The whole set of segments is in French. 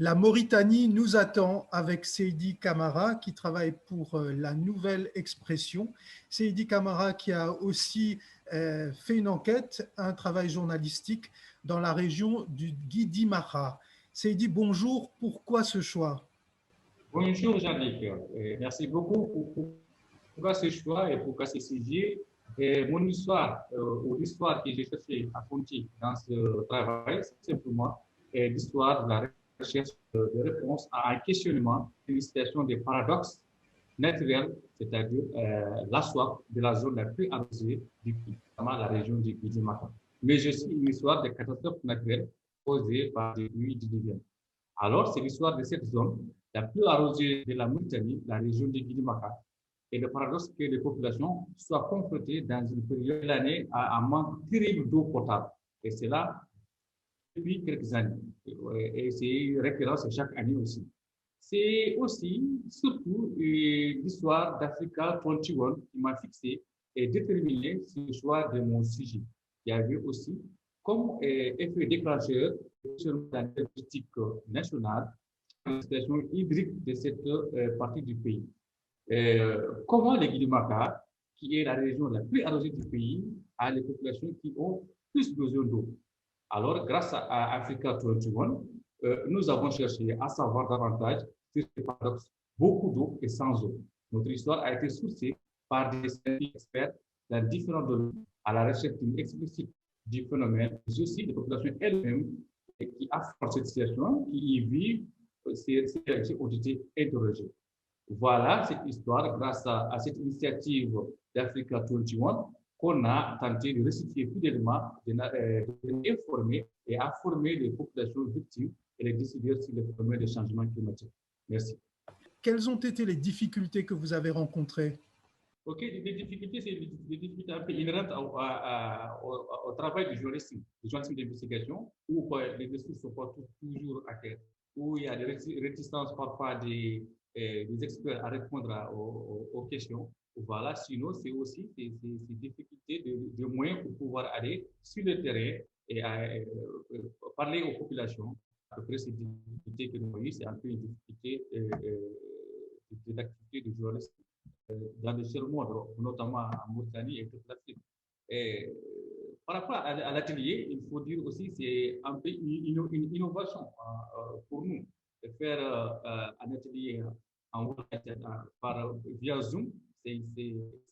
La Mauritanie nous attend avec Seydi Camara qui travaille pour la Nouvelle Expression. Seydi Camara qui a aussi fait une enquête, un travail journalistique dans la région du Guidi-Mara. Seydi, bonjour, pourquoi ce choix? Bonjour Jean-Luc. Merci beaucoup pour ce choix et pour ce sujet. Mon histoire, ou l'histoire que j'ai cherché à conter dans ce travail, c'est simplement l'histoire de la recherche de réponse à un questionnement, une situation des paradoxes naturels, c'est-à-dire la soif de la zone la plus arrosée du pays, notamment la région du Guidi-Mara. Mais je suis une histoire de catastrophes naturelles causées par des pluies diluviennes. Alors, c'est l'histoire de cette zone la plus arrosée de la Mauritanie, la région du Guinée-Maka. Et le paradoxe que les populations soient confrontées dans une période de l'année à un manque terrible d'eau potable. Et c'est là depuis quelques années. Et c'est récurrent chaque année aussi. C'est aussi, surtout, l'histoire d'Africa 21 qui m'a fixé et déterminé sur le choix de mon sujet. Il y avait aussi comme effet déclencheur sur la politique nationale, la situation hydrique de cette partie du pays. Comment les Guinée-Maka, qui est la région la plus arrosée du pays, a les populations qui ont plus besoin d'eau. Alors, grâce à Africa 21, nous avons cherché à savoir davantage sur ces paradoxes, beaucoup d'eau et sans eau. Notre histoire a été sourcée par des experts dans différents domaines à la recherche d'une explicite du phénomène, mais aussi des populations elles-mêmes qui affrontent cette situation, qui y vivent, ces réalités ont été interrogées. Voilà cette histoire, grâce à cette initiative d'Africa 21, qu'on a tenté de restituer fidèlement, d'informer et à former les populations victimes et les décideurs sur les phénomènes de changement climatique. Merci. Quelles ont été les difficultés que vous avez rencontrées? OK, les difficultés, c'est des difficultés un peu inhérentes au travail du journalisme d'investigation, où les ressources ne sont pas toujours à terre, où il y a des réticences parfois des experts à répondre aux questions. Voilà, sinon, c'est aussi ces difficultés de moyens pour pouvoir aller sur le terrain et parler aux populations. Après, ces difficultés que nous avons eues, c'est un peu une difficulté de l'activité du journalisme dans le tiers monde, notamment en Mauritanie et toute l'Afrique. Par rapport à l'atelier, il faut dire aussi que c'est un peu une innovation pour nous de faire un atelier en via Zoom. C'est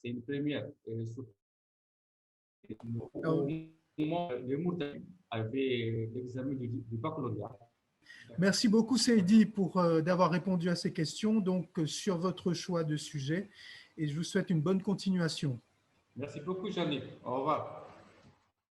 une première. Au moment où les Mauritaniens avaient l'examen du baccalauréat. Merci beaucoup, Seydi, pour d'avoir répondu à ces questions sur votre choix de sujet et je vous souhaite une bonne continuation. Merci beaucoup, Jeannick. Au revoir.